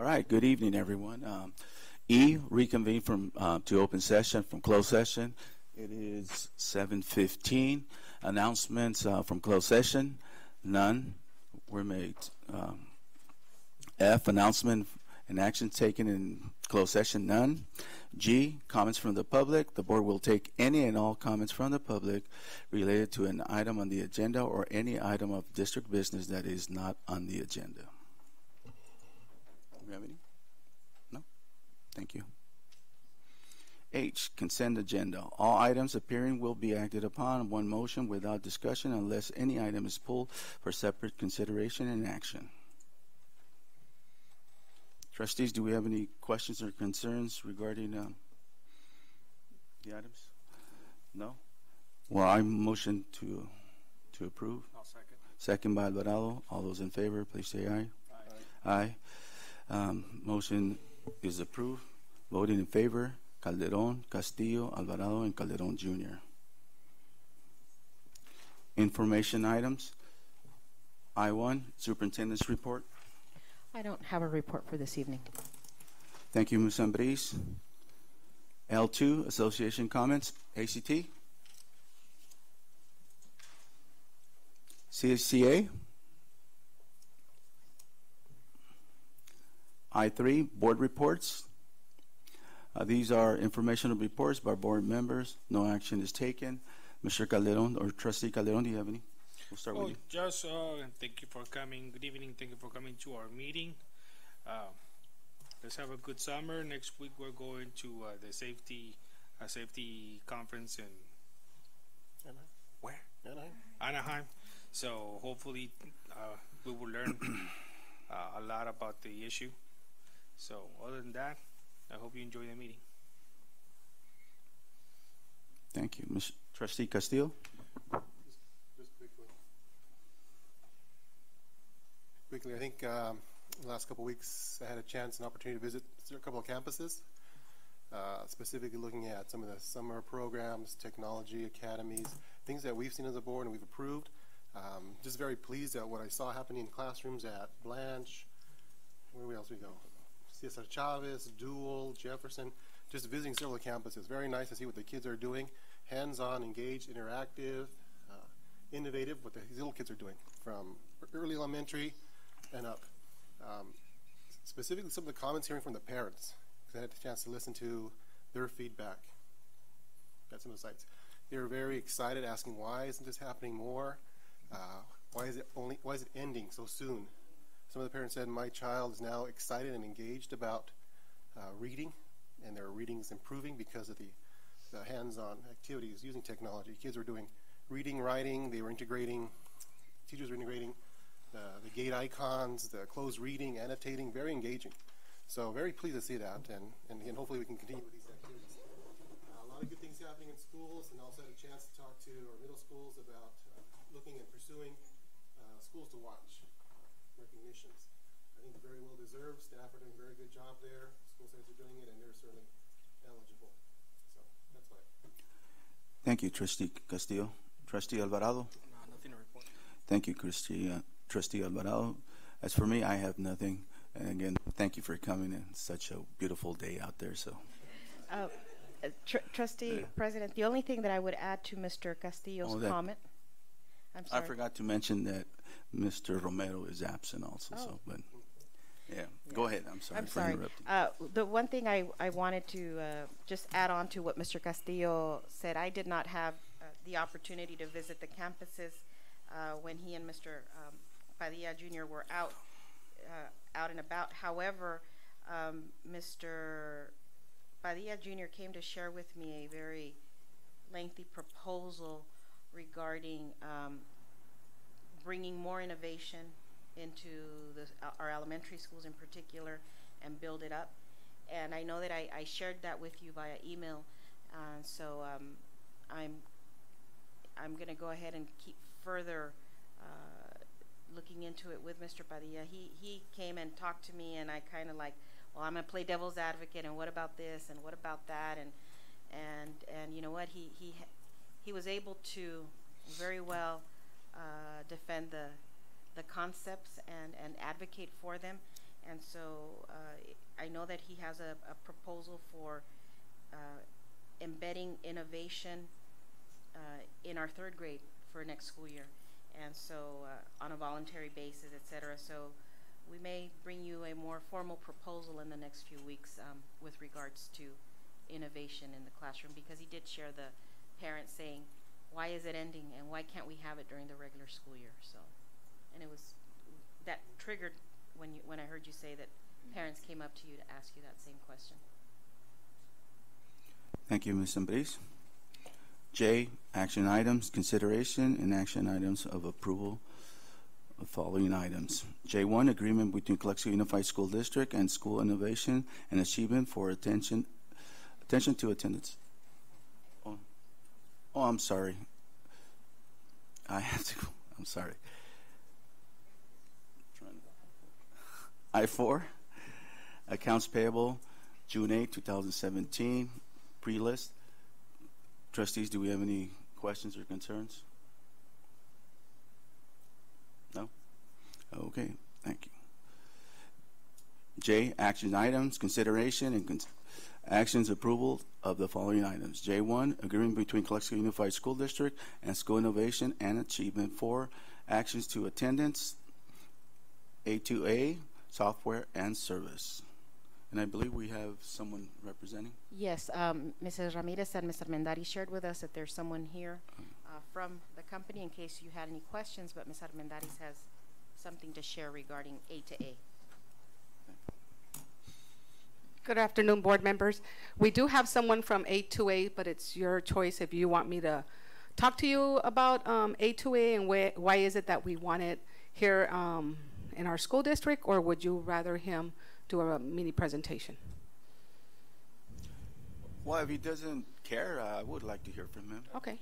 All right, good evening, everyone. Reconvene from to open session from closed session. It is 7:15. Announcements from closed session, none were made. F, announcement and action taken in closed session, none. G, comments from the public. The board will take any and all comments from the public related to an item on the agenda or any item of district business that is not on the agenda. Do you have any? No? Thank you. H, consent agenda. All items appearing will be acted upon one motion without discussion unless any item is pulled for separate consideration and action. Trustees, do we have any questions or concerns regarding the items? No? Well, I motion to approve. I'll second. Second by Alvarado. All those in favor, please say aye. Aye. Aye. Motion is approved. Voting in favor, Calderon, Castillo, Alvarado, and Calderon Jr. Information items. I-1, Superintendent's report. I don't have a report for this evening. Thank you, Ms. Ambriz. L2, Association comments. ACT. CHCA. I3, board reports. These are informational reports by board members. No action is taken. Mr. Calderon or Trustee Calderon, do you have any? We'll start with you. Just thank you for coming. Good evening. Thank you for coming to our meeting. Let's have a good summer. Next week we're going to the safety conference in Anaheim. Where? Anaheim. Anaheim. So hopefully we will learn a lot about the issue. So other than that, I hope you enjoy the meeting. Thank you. Ms. Trustee Castillo. Just quickly, I think the last couple of weeks I had a chance and opportunity to visit a couple of campuses, specifically looking at some of the summer programs, technology academies, things that we've seen as a board and we've approved. Just very pleased at what I saw happening in classrooms at Blanche. Where else we go? Cesar Chavez, Dual, Jefferson, just visiting several campuses. Very nice to see what the kids are doing, hands-on, engaged, interactive, innovative, what these little kids are doing from early elementary and up. Specifically, some of the comments hearing from the parents, because I had a chance to listen to their feedback at some of the sites. They were very excited, asking why isn't this happening more? Why is it ending so soon? Some of the parents said, my child is now excited and engaged about reading, and their reading is improving because of the hands-on activities using technology. Kids were doing reading, writing, they were integrating, teachers were integrating the gate icons, the closed reading, annotating, very engaging. So very pleased to see that, and again, hopefully we can continue with these activities. A lot of good things happening in schools, and also had a chance to talk to our middle schools about looking and pursuing schools to watch. Recognitions. I think very well deserved. Staff are doing a very good job there. School sites are doing it, and they're certainly eligible. So that's why. Thank you, Trustee Castillo. Trustee Alvarado. No, nothing to report. Thank you, Trustee Alvarado. As for me, I have nothing. And again, thank you for coming in. It's such a beautiful day out there. So, Trustee President, the only thing that I would add to Mr. Castillo's comment. I'm sorry. I forgot to mention that Mr. Romero is absent also. Oh. So, but yeah, go ahead. I'm sorry for interrupting. The one thing I wanted to just add on to what Mr. Castillo said, I did not have the opportunity to visit the campuses when he and Mr. Padilla Jr. were out and about. However, Mr. Padilla Jr. came to share with me a very lengthy proposal regarding bringing more innovation into our elementary schools in particular and build it up. And I know that I shared that with you via email. So I'm going to go ahead and keep further looking into it with Mr. Padilla. He came and talked to me, and I kind of like, well, I'm going to play devil's advocate, and what about this, and what about that, and you know what, he was able to very well defend the concepts and advocate for them. And so I know that he has a proposal for embedding innovation in our third grade for next school year. And so on a voluntary basis, et cetera. So we may bring you a more formal proposal in the next few weeks with regards to innovation in the classroom, because he did share the parents saying, why is it ending and why can't we have it during the regular school year? So, and it was, that triggered when I heard you say that parents came up to you to ask you that same question. Thank you, Ms. Ambriz. J, action items, consideration and action items of approval of following items. J1, agreement between Calexico Unified School District and School Innovation and Achievement for attention to attendance. Oh, I'm sorry. I have to go. I'm sorry. I4, accounts payable, June 8, 2017, pre-list. Trustees, do we have any questions or concerns? No? Okay, thank you. J, action items, consideration and actions approval of the following items. J1, agreement between Calexico Unified School District and School Innovation and Achievement for actions to attendance, A2A, software and service. And I believe we have someone representing. Yes, Mrs. Ramirez and Mr. Mendari shared with us that there's someone here from the company in case you had any questions, but Ms. Armendariz has something to share regarding A2A. Good afternoon, board members. We do have someone from A2A, but it's your choice if you want me to talk to you about A2A and why is it that we want it here in our school district, or would you rather him do a mini presentation? Well, if he doesn't care, I would like to hear from him. Okay.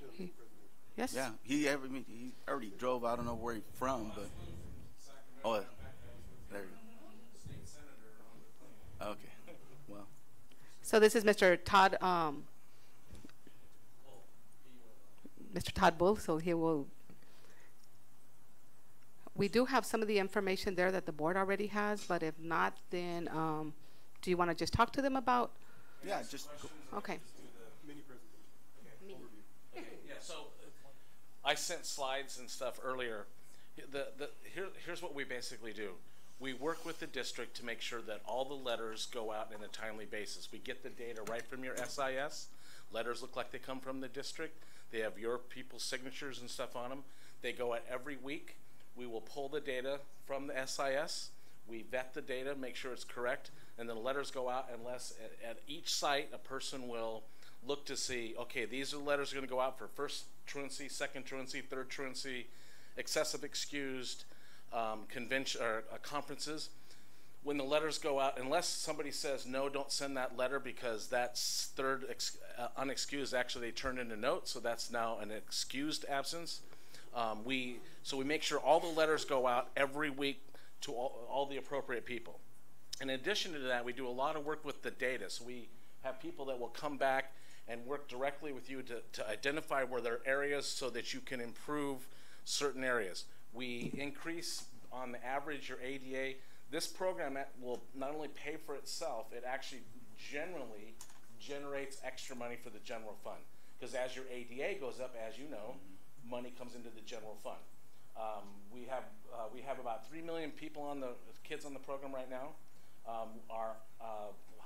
Yes? Yeah, he already drove. I don't know where he's from, but oh, there you go. Okay. Well. So this is Mr. Todd Bull, so he will. We do have some of the information there that the board already has, but if not, then do you want to just talk to them about? Yeah, just go. Okay. Yeah, so I sent slides and stuff earlier. Here's what we basically do. We work with the district to make sure that all the letters go out in a timely basis. We get the data right from your SIS. Letters look like they come from the district. They have your people's signatures and stuff on them. They go out every week. We will pull the data from the SIS. We vet the data, make sure it's correct, and then the letters go out unless at each site a person will look to see, okay, these are the letters that are going to go out for first truancy, second truancy, third truancy, excessive excused, convention or conferences. When the letters go out, unless somebody says no, don't send that letter because that's third unexcused, actually they turn into notes, so that's now an excused absence. So we make sure all the letters go out every week to all the appropriate people. In addition to that, we do a lot of work with the data. So we have people that will come back and work directly with you to identify where there are areas so that you can improve certain areas. We increase on the average your ADA. This program will not only pay for itself, it actually generally generates extra money for the general fund. Because as your ADA goes up, as you know, money comes into the general fund. We have about 3 million people kids on the program right now. Our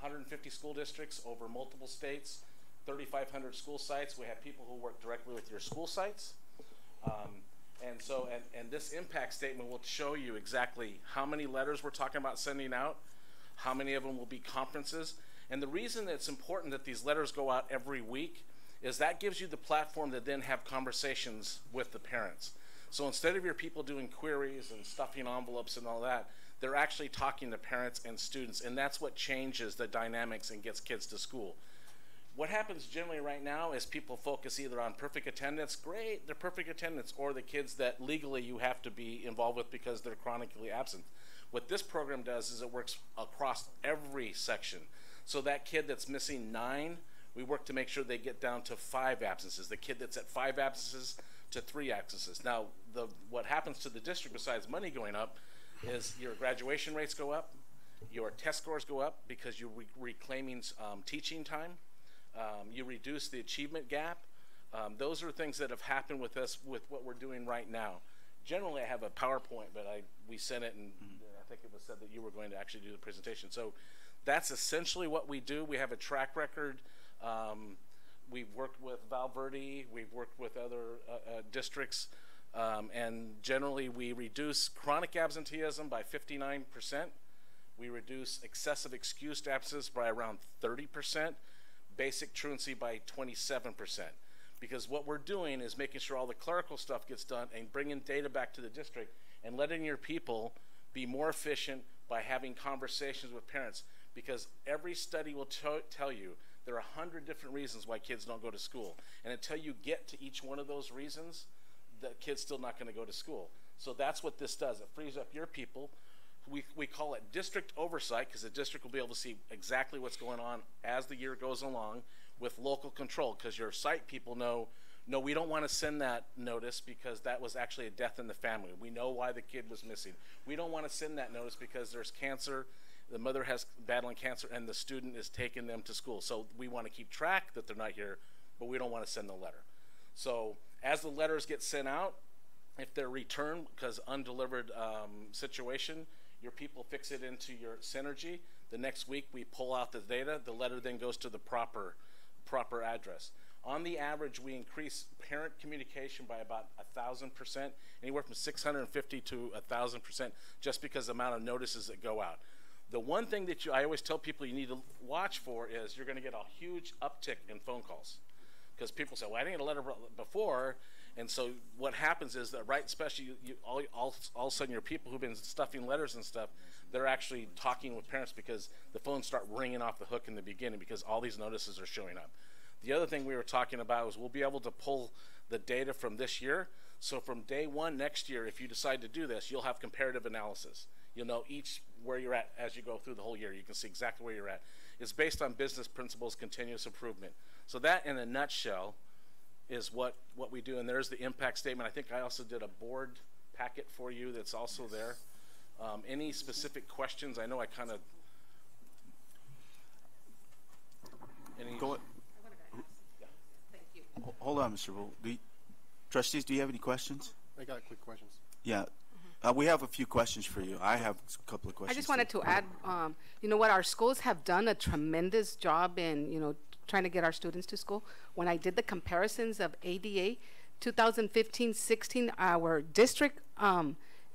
150 school districts over multiple states, 3,500 school sites. We have people who work directly with your school sites. And this impact statement will show you exactly how many letters we're talking about sending out, how many of them will be conferences. And the reason that it's important that these letters go out every week is that gives you the platform to then have conversations with the parents. So instead of your people doing queries and stuffing envelopes and all that, they're actually talking to parents and students, and that's what changes the dynamics and gets kids to school. What happens generally right now is people focus either on perfect attendance, great, they're perfect attendance, or the kids that legally you have to be involved with because they're chronically absent. What this program does is it works across every section. So that kid that's missing 9, we work to make sure they get down to 5 absences. The kid that's at 5 absences to 3 absences. Now, what happens to the district besides money going up is your graduation rates go up, Your test scores go up because you're reclaiming teaching time. You reduce the achievement gap. Those are things that have happened with us with what we're doing right now. Generally, I have a PowerPoint, but we sent it, and I think it was said that you were going to actually do the presentation. So that's essentially what we do. We have a track record. We've worked with Val Verde. We've worked with other districts. And generally, we reduce chronic absenteeism by 59%. We reduce excessive excused absences by around 30%. Basic truancy by 27%. Because what we're doing is making sure all the clerical stuff gets done and bringing data back to the district and letting your people be more efficient by having conversations with parents. Because every study will tell you there are 100 different reasons why kids don't go to school. And until you get to each one of those reasons, the kid's still not going to go to school. So that's what this does. It frees up your people. We call it district oversight because the district will be able to see exactly what's going on as the year goes along, with local control, because your site people know, no, we don't want to send that notice because that was actually a death in the family. We know why the kid was missing. We don't want to send that notice because there's cancer, the mother has battling cancer, and the student is taking them to school. So we want to keep track that they're not here, but we don't want to send the letter. So as the letters get sent out, if they're returned because undelivered situation, your people fix it into your Synergy. The next week we pull out the data. The letter then goes to the proper address. On the average, we increase parent communication by about 1,000%, anywhere from 650 to 1,000%, just because of the amount of notices that go out. The one thing that I always tell people you need to watch for is you're going to get a huge uptick in phone calls, because people say, well, I didn't get a letter before. And so what happens is that, right, especially all of a sudden your people who've been stuffing letters and stuff, they're actually talking with parents because the phones start ringing off the hook in the beginning because all these notices are showing up. The other thing we were talking about was we'll be able to pull the data from this year. So from day one next year, if you decide to do this, you'll have comparative analysis. You'll know each where you're at as you go through the whole year. You can see exactly where you're at. It's based on business principles, continuous improvement. So that, in a nutshell, is what we do. And there's the impact statement. I think I also did a board packet for you that's also there. Any specific questions? I know I kind of... Go. Yeah. Thank you. Hold on, Mr. Bull. Trustees, do you have any questions? I got quick questions. Yeah. We have a few questions for you. I have a couple of questions. I just wanted to add, you know what, our schools have done a tremendous job in, trying to get our students to school. When I did the comparisons of ADA, 2015-16, our district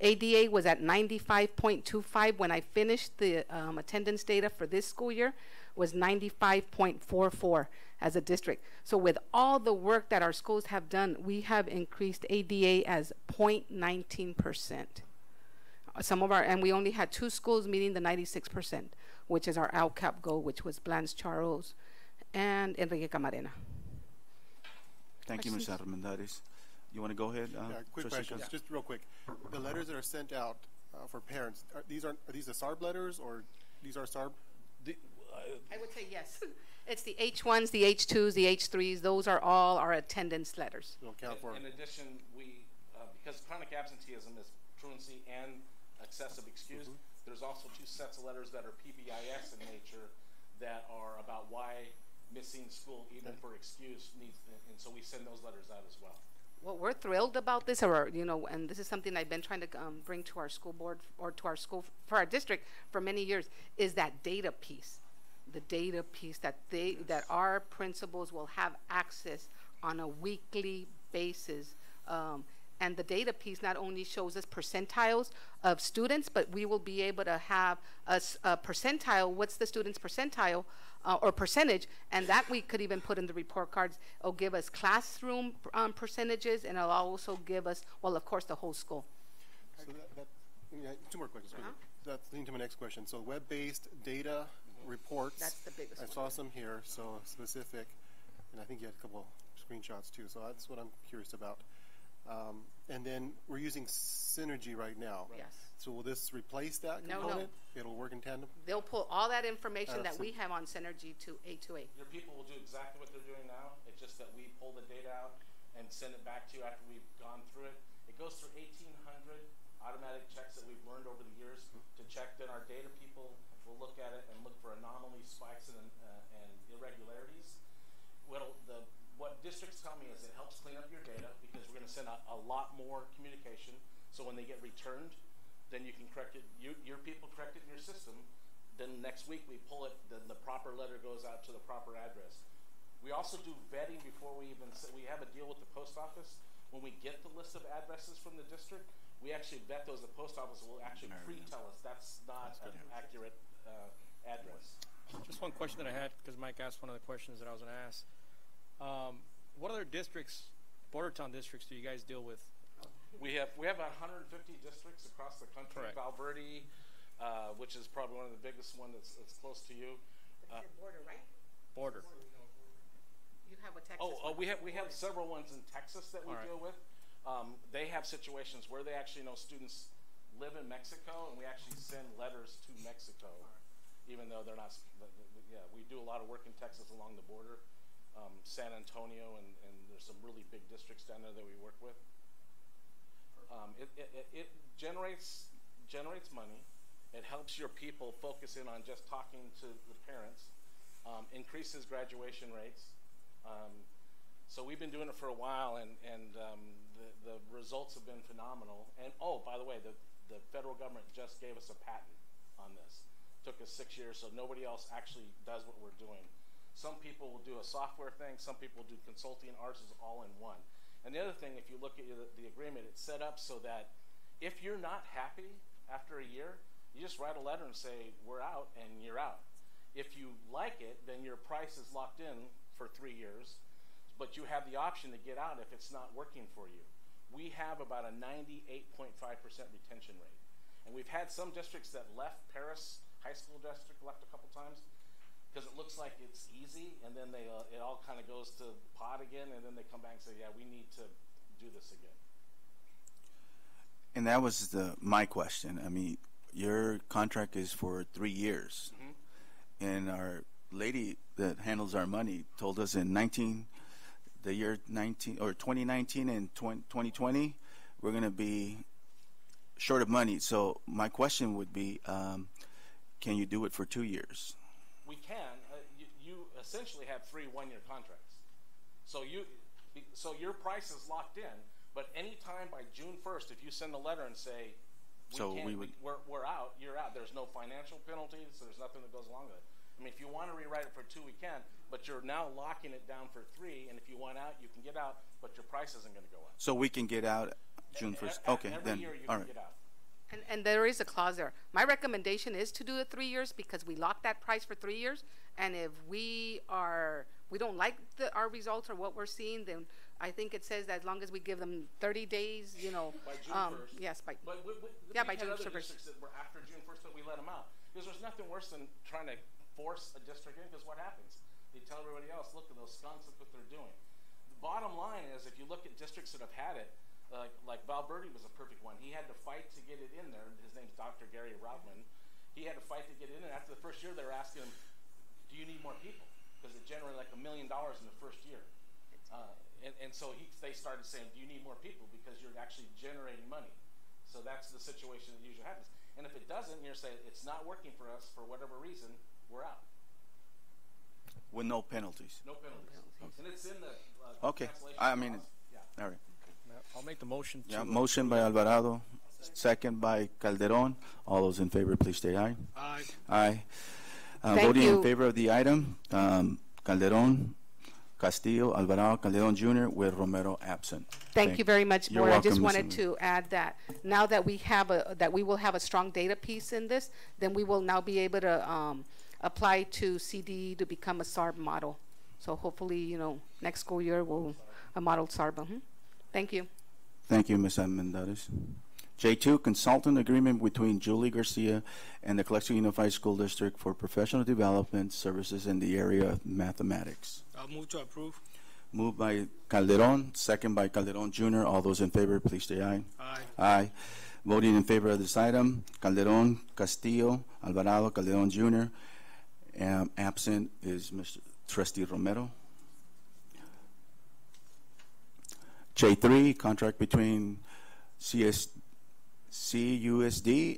ADA was at 95.25. When I finished the attendance data for this school year, was 95.44 as a district. So with all the work that our schools have done, we have increased ADA as 0.19%. And we only had 2 schools meeting the 96%, which is our LCAP goal, which was Blanche Charles and Enrique Camarena. Thank you, Ms. Armendariz. You want to go ahead? Yeah, quick questions, just real quick. The letters that are sent out for parents, are these the SARB letters, or these are SARB? I would say yes. It's the H1s, the H2s, the H3s. Those are all our attendance letters. Don't count for in addition, we because chronic absenteeism is truancy and excessive excuse, there's also 2 sets of letters that are PBIS in nature that are about why missing school, even for excuse, needs, and so we send those letters out as well. Well, we're thrilled about this, and this is something I've been trying to bring to our school board or to our school for our district for many years, is that data piece. The data piece that our principals will have access on a weekly basis. And the data piece not only shows us percentiles of students, but we will be able to have a percentile. What's the student's percentile or percentage? And that we could even put in the report cards. It'll give us classroom percentages, and it'll also give us, well, of course, the whole school. So yeah, 2 more questions. That's leading to my next question. So web-based data reports. That's the biggest I one. saw some here, so specific, and I think you had a couple screenshots too. So that's what I'm curious about. And then we're using Synergy right now. Yes. So will this replace that No, component? It'll work in tandem? They'll pull all that information that we have on Synergy to A2A. Your people will do exactly what they're doing now. It's just that we pull the data out and send it back to you after we've gone through it. It goes through 1,800 automatic checks that we've learned over the years to check that our data people spikes and irregularities. What districts tell me is it helps clean up your data because we're going to send out a lot more communication. So when they get returned, then you can correct it. Your people correct it in your system. Then next week we pull it. Then the proper letter goes out to the proper address. We also do vetting before we even. We have a deal with the post office. When we get the list of addresses from the district, we actually vet those. The post office will actually pre-tell us that's not an accurate address. Just one question that I had, because Mike asked one of the questions that I was going to ask. What other districts, border town districts, do you guys deal with? We have about 150 districts across the country. Correct. Val Verde, which is probably one of the biggest one that's close to you. Border, right? Border. You have a Texas We have several ones in Texas that we All right. deal with. They have situations where they actually know students live in Mexico, and we actually send letters to Mexico, even though they're not. Yeah, we do a lot of work in Texas along the border, San Antonio, and there's some really big districts down there that we work with. It generates money. It helps your people focus in on just talking to the parents. Increases graduation rates. So we've been doing it for a while, and the results have been phenomenal. And oh, by the way, the federal government just gave us a patent on this. Took us 6 years, so nobody else actually does what we're doing. Some people will do a software thing. Some people do consulting. Ours is all in one. And the other thing, if you look at the agreement, it's set up so that if you're not happy after a year, you just write a letter and say, we're out, and you're out. If you like it, then your price is locked in for 3 years, but you have the option to get out if it's not working for you. We have about a 98.5% retention rate. And we've had some districts that left. Paris High School District left a couple times because it looks like it's easy, and then it all kind of goes to pot again, and then they come back and say, yeah, we need to do this again. And that was my question. I mean, your contract is for 3 years, and our lady that handles our money told us in 2019 and 2020, we're going to be short of money. So my question would be, can you do it for 2 years? We can. You essentially have 3 one-year contracts. So your price is locked in, but anytime by June 1st, if you send a letter and say, we're out, you're out. There's no financial penalties, so there's nothing that goes along with it. I mean, if you want to rewrite it for 2, we can, but you're now locking it down for 3, and if you want out, you can get out, but your price isn't going to go up. So we can get out June 1st. Okay, every then, year you all can right. get out. And there is a clause there. My recommendation is to do it 3 years because we lock that price for 3 years. And if we don't like our results or what we're seeing, then I think it says that as long as we give them 30 days, By June 1st. Yes, by But by June other 1st. districts that were after June 1st that we let them out. Because there's nothing worse than trying to force a district in, because what happens? They tell everybody else, look at those skunks, look what they're doing. The bottom line is, if you look at districts that have had it, like Val Verde was a perfect one. He had to fight to get it in there. His name's Dr. Gary Routman. He had to fight to get it in there. After the first year, they were asking him, do you need more people? Because it generated like $1 million in the first year. And so they started saying, do you need more people? Because you're actually generating money. So that's the situation that usually happens. And if it doesn't, you're saying it's not working for us for whatever reason, we're out. With no penalties. No penalties. And it's in the Okay. cancellation I mean, clause. Yeah. all right. I'll make the motion to. Yeah, motion by Alvarado, second by Calderon. All those in favor, please say aye. Aye. Aye. Thank Voting in you. favor of the item, Calderon, Castillo, Alvarado, Calderon Jr., with Romero absent. Thank you very much, You're Board. I just welcome, Ms. wanted to add that now that we will have a strong data piece in this, then we will now be able to apply to CD to become a SARB model. So hopefully, next school year we'll a model SARB. Thank you. Thank you, Ms. Almendares. J2, consultant agreement between Julie Garcia and the Calexico Unified School District for professional development services in the area of mathematics. I'll move to approve. Moved by Calderon, second by Calderon Jr. All those in favor, please say aye. Aye. Aye. Voting in favor of this item, Calderon, Castillo, Alvarado, Calderon Jr. Absent is Mr. Trustee Romero. J3, contract between CUSD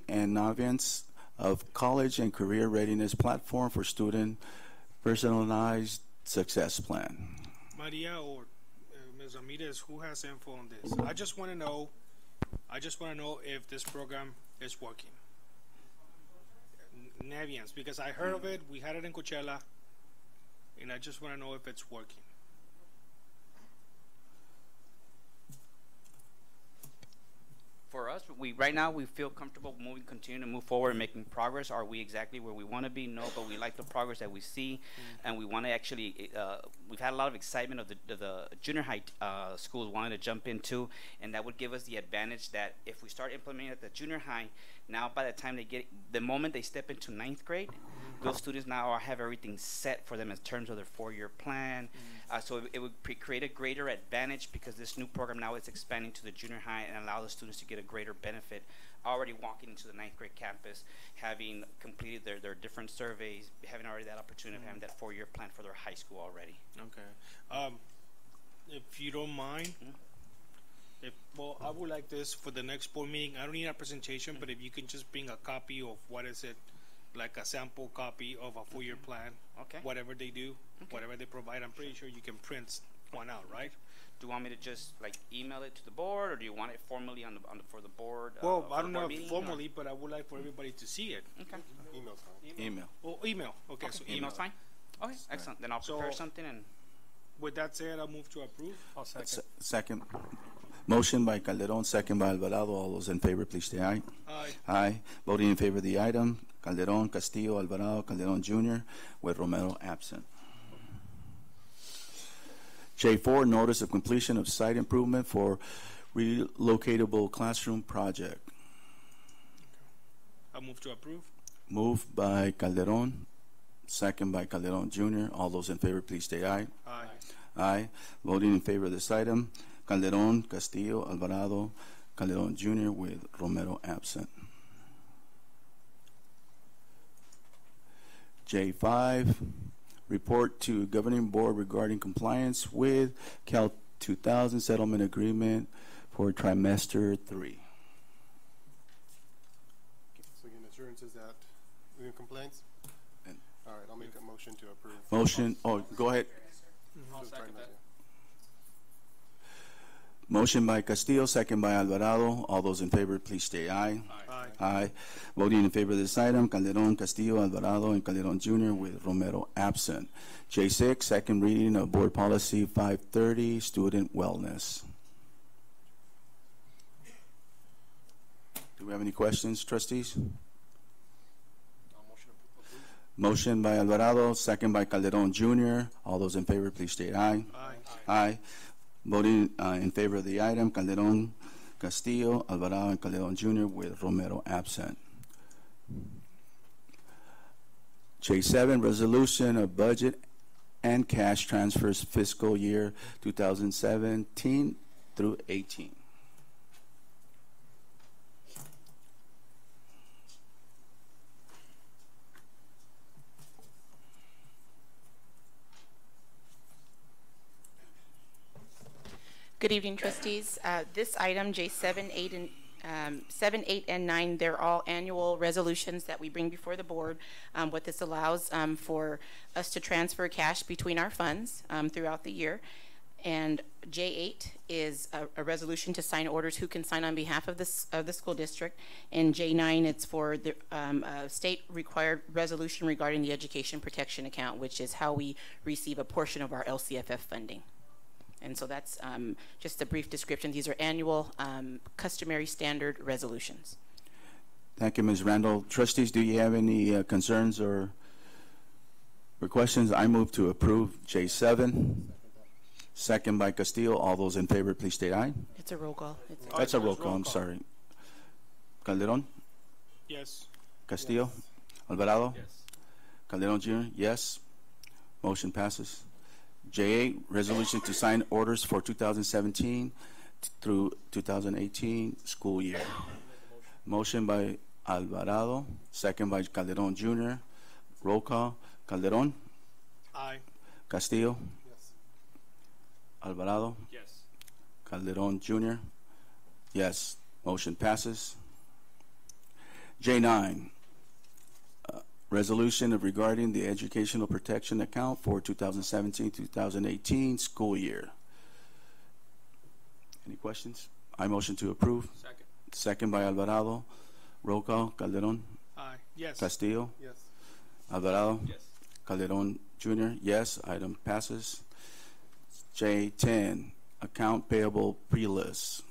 and Navient of college and career readiness platform for student personalized success plan. Maria or Ms. Ramirez, who has info on this? I just want to know if this program is working. Navians, because I heard of it, we had it in Coachella, and I just want to know if it's working. For us, right now we feel comfortable continuing to move forward and making progress. Are we exactly where we want to be? No, but we like the progress that we see, and we want to actually. We've had a lot of excitement of the junior high schools wanting to jump into, and that would give us the advantage that if we start implementing at the junior high, now by the time the moment they step into 9th grade, those students now have everything set for them in terms of their 4-year plan. So it would create a greater advantage because this new program now is expanding to the junior high and allow the students to get a greater benefit already walking into the 9th grade campus, having completed their different surveys, having already that opportunity of having that 4-year plan for their high school already. Okay. If you don't mind, I would like this for the next board meeting. I don't need a presentation, but if you can just bring a copy of what is it, like a sample copy of a 4-year plan. Okay. Whatever they do, whatever they provide, I'm pretty sure you can print one out, right? Do you want me to just like email it to the board, or do you want it formally for the board? Well, I don't know if formally, but I would like for everybody to see it. Okay. Email's fine. Email. Oh, email. Okay, so email. Email's fine. Okay, excellent. Then I'll prepare something and. With that said, I'll move to approve. I'll second. Second. Motion by Calderon, second by Alvarado. All those in favor, please say aye. Aye. Aye. Voting in favor of the item, Calderon, Castillo, Alvarado, Calderon Jr., with Romero absent. J4, notice of completion of site improvement for relocatable classroom project. I'll move to approve. Moved by Calderon, second by Calderon Jr. All those in favor, please say aye. Aye. Aye. Voting in favor of this item, Calderon, Castillo, Alvarado, Calderon Jr. with Romero absent. J5, report to governing board regarding compliance with Cal 2000 settlement agreement for trimester 3. So again, assurances that we're in compliance? All right, I'll make a motion to approve. Motion, go ahead. I'll second that. Motion by Castillo, second by Alvarado. All those in favor, please say aye. Aye. Aye. Voting in favor of this item, Calderon, Castillo, Alvarado, and Calderon Jr. with Romero absent. J6, second reading of Board Policy 530, Student Wellness. Do we have any questions, trustees? Motion by Alvarado, second by Calderon Jr. All those in favor, please state aye. Aye. Aye. Voting in favor of the item, Calderon, Castillo, Alvarado, and Calderon Jr. with Romero absent. J7, resolution of budget and cash transfers fiscal year 2017 through 18. Good evening, trustees. This item, J7, 7, 8, and 9, they're all annual resolutions that we bring before the board. What this allows for us to transfer cash between our funds throughout the year. And J8 is a resolution to sign orders who can sign on behalf of the school district. And J9, it's for the state required resolution regarding the education protection account, which is how we receive a portion of our LCFF funding. And so that's just a brief description. These are annual customary standard resolutions. Thank you, Ms. Randall. Trustees, do you have any concerns or questions? I move to approve J7. Second by Castillo. All those in favor, please state aye. It's a roll call. That's a roll call, I'm sorry. Calderon? Yes. Castillo? Yes. Alvarado? Yes. Calderon Jr.? Yes. Motion passes. J8, resolution to sign orders for 2017 through 2018 school year. Motion by Alvarado, second by Calderon Jr. Roll call. Calderon? Aye. Castillo? Yes. Alvarado? Yes. Calderon Jr.? Yes. Motion passes. J9, resolution of regarding the educational protection account for 2017-2018 school year. Any questions? I motion to approve. Second. Second by Alvarado. Roll call. Calderon. Aye. Yes. Castillo. Yes. Alvarado. Yes. Calderon Jr. Yes. Item passes. J10, account payable pre-list.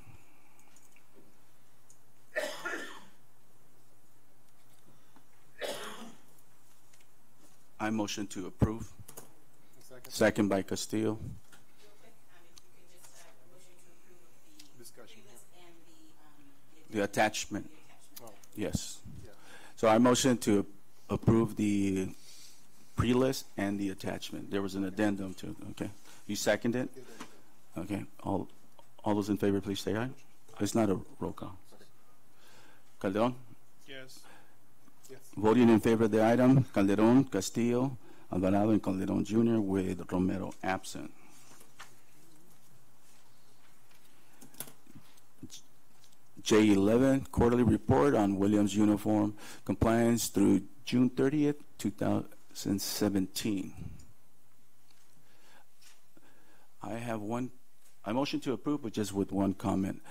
I motion to approve. Second. Second by Castillo. Discussion. The attachment. Oh, Yes. yeah. So I motion to approve the pre-list and the attachment. There was an addendum to, okay. You second it? Okay. All those in favor, please say aye. It's not a roll call. Calderon? Yes. Yes. Voting in favor of the item, Calderon, Castillo, Alvarado, and Calderon Jr. with Romero absent. J11, quarterly report on Williams uniform compliance through June 30th, 2017. I motion to approve, but just with one comment.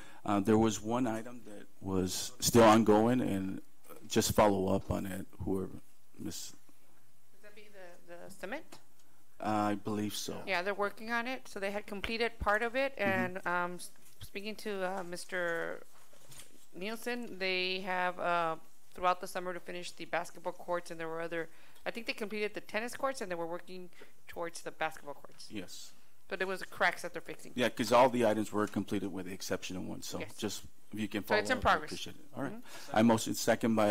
There was one item that was still ongoing, and just follow up on it, whoever, Miss. Would that be the cement? I believe so. Yeah, they're working on it. So they had completed part of it, and speaking to Mr. Nielsen, they have throughout the summer to finish the basketball courts, and there were other. I think they completed the tennis courts, and they were working towards the basketball courts. Yes. But there was cracks that they're fixing. Yeah, because all the items were completed with the exception of one. So Yes. just if you can So follow it's in up, I progress. appreciate it. All right. I motion second by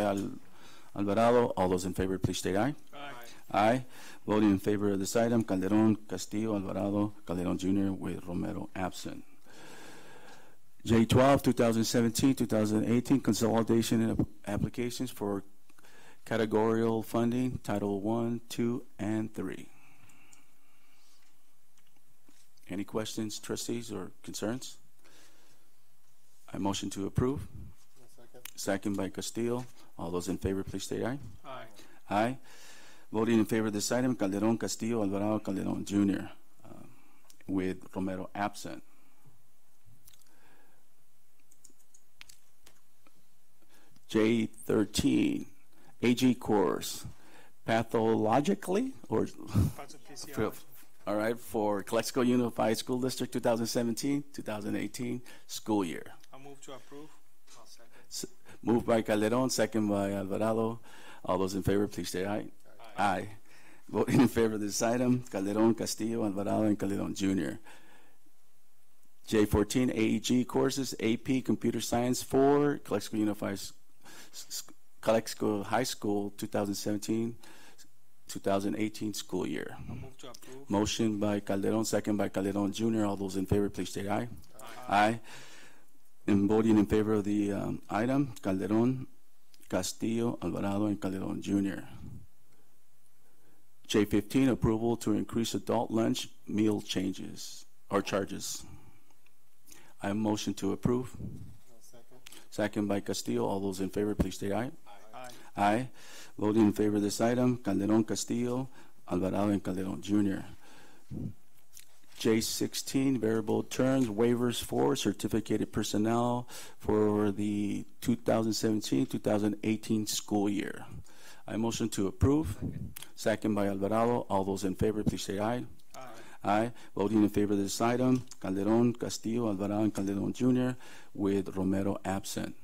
Alvarado. All those in favor, please state aye. Aye. Aye. Voting in favor of this item, Calderon, Castillo, Alvarado, Calderon Jr. with Romero absent. J12, 2017-2018 consolidation of applications for categorical funding, Title 1, 2, and 3. Any questions, trustees, or concerns? I motion to approve. Second. Second by Castillo. All those in favor, please state aye. Aye. Aye. Voting in favor of this item, Calderon, Castillo, Alvarado, Calderon Jr. With Romero absent. J13, AG course, pathologically or all right, for Calexico Unified School District 2017-2018 school year. I'll move to approve. I'll second. Moved by Calderon, second by Alvarado. All those in favor, please say aye. Aye. Voting in favor of this item, Calderon, Castillo, Alvarado, and Calderon Jr. J14, AEG courses, AP Computer Science for Calexico Unified Calexico High School 2017-2018 school year. I'll move to approve. Motion by Calderon, second by Calderon Jr. All those in favor, please state aye. Aye. And voting in favor of the item, Calderon, Castillo, Alvarado, and Calderon Jr. J15, approval to increase adult lunch meal changes or charges. I motion to approve. Second. Second by Castillo. All those in favor, please state aye. Aye. Aye. Voting in favor of this item, Calderon, Castillo, Alvarado, and Calderon Jr. J16, variable terms, waivers for certificated personnel for the 2017-2018 school year. I motion to approve. Second by Alvarado. All those in favor, please say aye. Aye. Aye. Voting in favor of this item, Calderon, Castillo, Alvarado, and Calderon Jr. with Romero absent.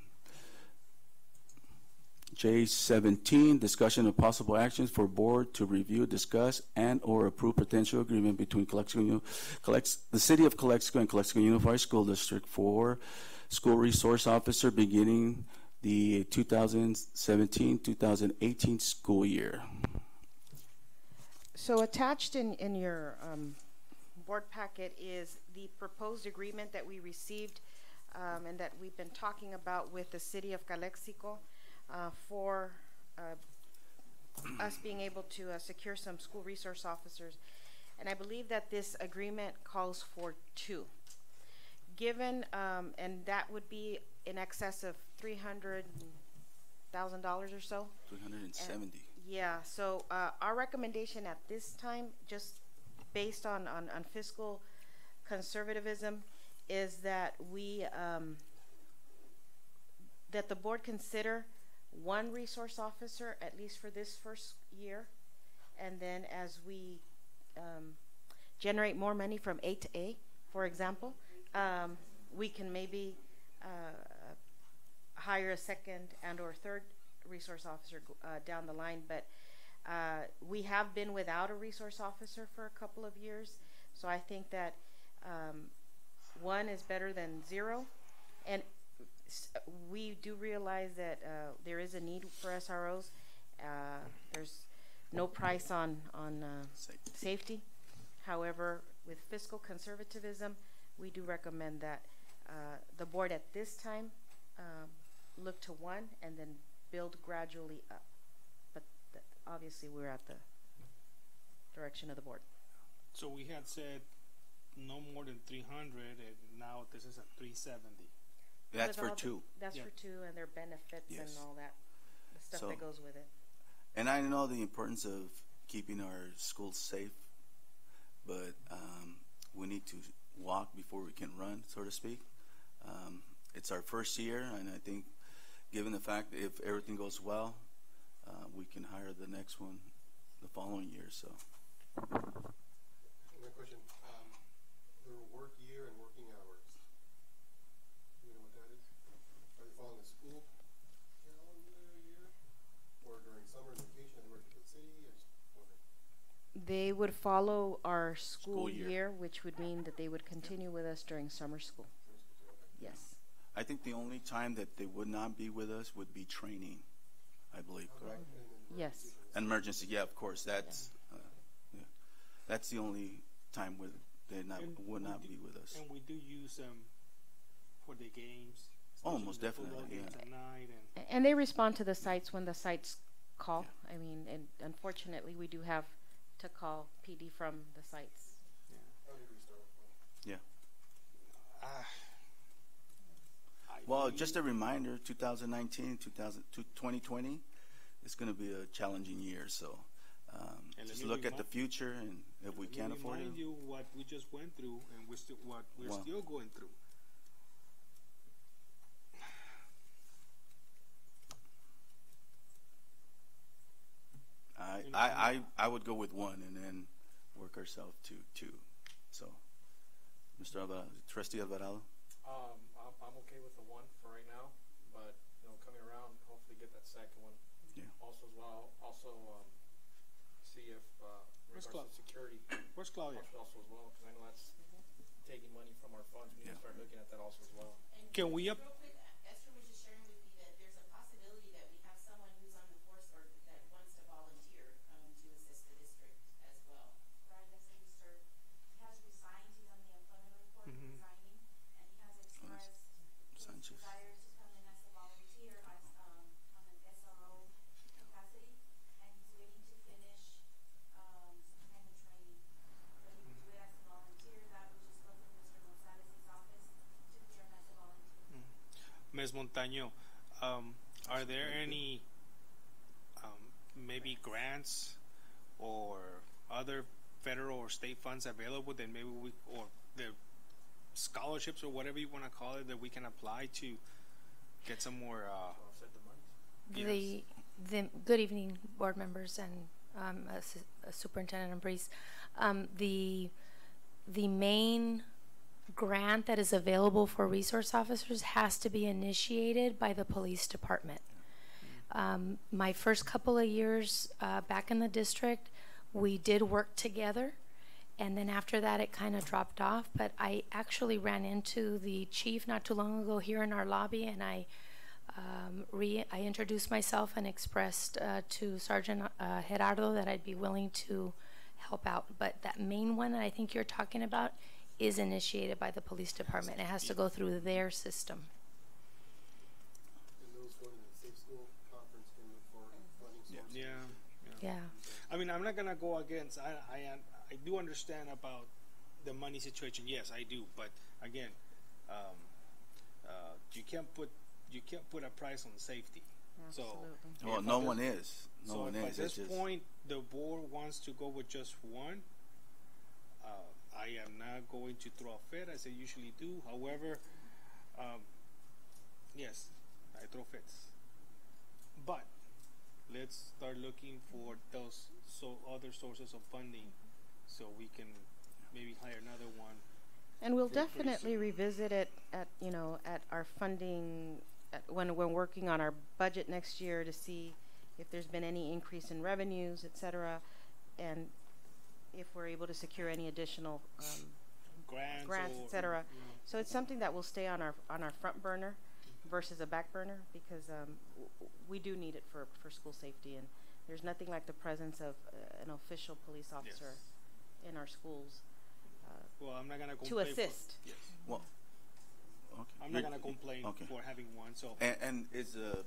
J17, discussion of possible actions for board to review, discuss, and or approve potential agreement between the City of Calexico and Calexico Unified School District for school resource officer beginning the 2017-2018 school year. So attached in your board packet is the proposed agreement that we received and that we've been talking about with the City of Calexico for us being able to secure some school resource officers. And I believe that this agreement calls for 2. Given, and that would be in excess of $300,000 or so. 370. Yeah, so our recommendation at this time, just based on fiscal conservatism, is that that the board consider one resource officer at least for this first year, and then as we generate more money from A to A, for example, we can maybe hire a second and or third resource officer down the line. But we have been without a resource officer for a couple of years, so I think that one is better than zero. And we do realize that there is a need for SROs. There's no price on safety. However, with fiscal conservatism, we do recommend that the board at this time look to one and then build gradually up. But obviously, we're at the direction of the board. So we had said no more than 300, and now this is at 370. That's With for all two. That's Yeah. for two, and their benefits and Yes. all that, the stuff So- that goes with it. And I know the importance of keeping our schools safe, but we need to walk before we can run, so to speak. It's our first year, and I think given the fact that if everything goes well, we can hire the next one the following year. So My question, their work year and working hours. Do you know what that is? Are they following the school calendar year? Or during summer vacation, they work at the city? I just wondering. They would follow our school School year. year, which would mean that they would continue with us during summer school. Yes. I think the only time that they would not be with us would be training, I believe, correct? Yes. Emergency, yeah, of course. That's that's the only time where they would not be with us. And we do use them for the games. Oh, especially most the football definitely, games yeah. at night, and And they respond to the sites when the sites call. I mean, and unfortunately, we do have to call PD from the sites. How did we start with one? Well, just a reminder, 2019, 2020 is going to be a challenging year. So And just let me look at the remind- future, and if we can't afford remind it, you what we just went through, and what we're Wow. still going through. I would go with one and then work ourselves to two. So, Mr. Alvarado, Trustee Alvarado. I'm okay with the one for right now, but coming around, hopefully get that second one. Yeah. Also as well, see if Where's regards to security, Where's Claudia? also as well, because I know that's taking money from our funds. We need to start looking at that also as well. Can we up? Real quick, Esther was just sharing with me that there's a possibility that we have someone who's on the force or that wants to volunteer to assist the district as well. Right, that's what he served. He has resigned, he's on the employment report, resigning, and he has expressed his Sanchez. desire to come in as a volunteer on an SRO capacity, and he's waiting to finish some kind of training. So he would do it as a volunteer, that would just go through Mr. Gonzalez's office to clear him as a volunteer. Ms. Montaño, are there any maybe grants or other federal or state funds available that maybe or the scholarships or whatever you want to call it that we can apply to get some more? Offset the money. Yes. Good evening, board members and Superintendent Ambriz. The main grant that is available for resource officers has to be initiated by the police department. My first couple of years back in the district, we did work together, and then after that it kind of dropped off. But I actually ran into the chief not too long ago here in our lobby, and I introduced myself and expressed to Sergeant Gerardo that I'd be willing to help out. But that main one that I think you're talking about is initiated by the police department. It has to go through their system. And those going to the Safe School Conference can look for funding sources. Yeah. Yeah. I mean, I'm not gonna go against. I do understand about the money situation. Yes, I do. But again, you can't put a price on safety. Absolutely. So Well, no one is. No So one if is. at this It's just- point the board wants to go with just one, I am not going to throw a fit as I usually do. However, yes, I throw fits. But let's start looking for those other sources of funding, so we can maybe hire another one. And we'll pretty definitely soon. revisit it at, at our funding, when we're working on our budget next year to see if there's been any increase in revenues, et cetera, and if we're able to secure any additional grants, et cetera. So it's something that will stay on our front burner versus a back burner, because we do need it for school safety, and there's nothing like the presence of an official police officer in our schools Well, I'm not gonna to complain. assist. Yes. Well, okay. I'm not gonna complain Okay. for having one. So And is the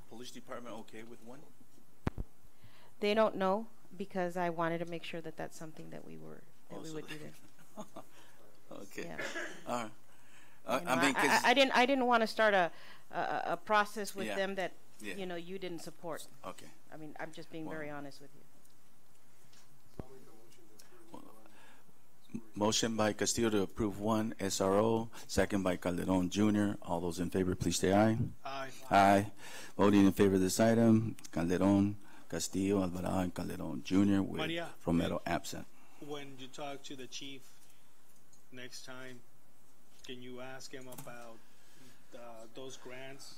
police department okay with one? They don't know, because I wanted to make sure that that's something that we would do there. Okay. Yeah. All right. You know, I mean, 'cause- I didn't want to start a process with Yeah. them that Yeah. you didn't support. okay. I mean, I'm just being very honest with you. Motion by Castillo to approve one SRO, second by Calderon Jr. All those in favor, please say aye. aye. Aye. Voting in favor of this item, Calderon, Castillo, Alvarado, and Calderon Jr. with Maria. Romero absent. When you talk to the chief next time, can you ask him about those grants?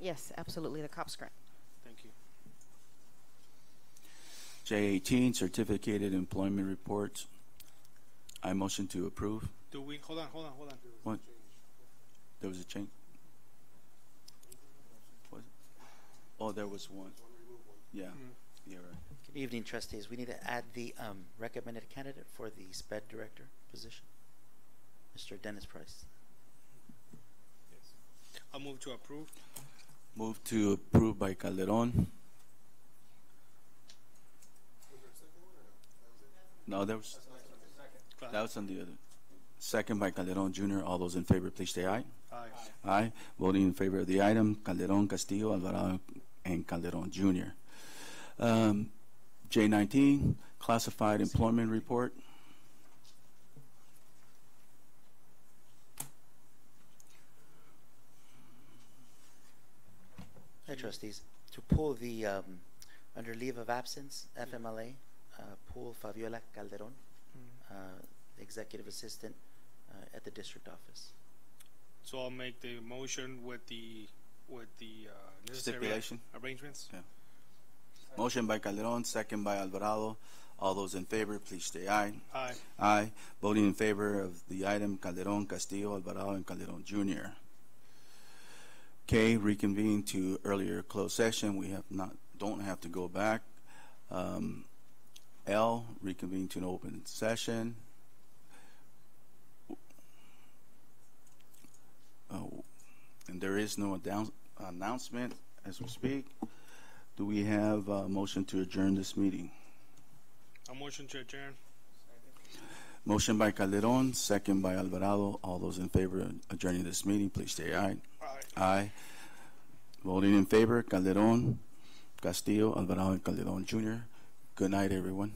Yes, absolutely, the COPS grant. Thank you. J18, certificated employment reports. I motion to approve. Do we hold on? What? There was a change. Was it? Oh, there was one. Yeah. Yeah, right. Good evening, trustees. We need to add the recommended candidate for the SPED director position, Mr. Dennis Price. Yes. I'll move to approve. Move to approve by Calderon. No, that was on the other. Second by Calderon Jr. All those in favor, please say aye. Aye. Aye. Voting in favor of the item, Calderon, Castillo, Alvarado, and Calderon Jr. J19, classified employment report. Hi, trustees. To pull the under leave of absence, FMLA, pull Fabiola Calderon, executive assistant at the district office. So I'll make the motion with the necessary Stipulation. arrangements. Yeah. Motion by Calderon, second by Alvarado. All those in favor, please say aye. Aye. Aye. Voting in favor of the item, Calderon, Castillo, Alvarado, and Calderon Jr. K, reconvene to earlier closed session. We don't have to go back. L, reconvene to an open session. And there is no announcement as we speak. Do we have a motion to adjourn this meeting? A motion to adjourn. Motion by Calderon, second by Alvarado. All those in favor of adjourning this meeting, please say aye. Aye. Aye. Voting in favor, Calderon, Castillo, Alvarado, and Calderon Jr. Good night, everyone.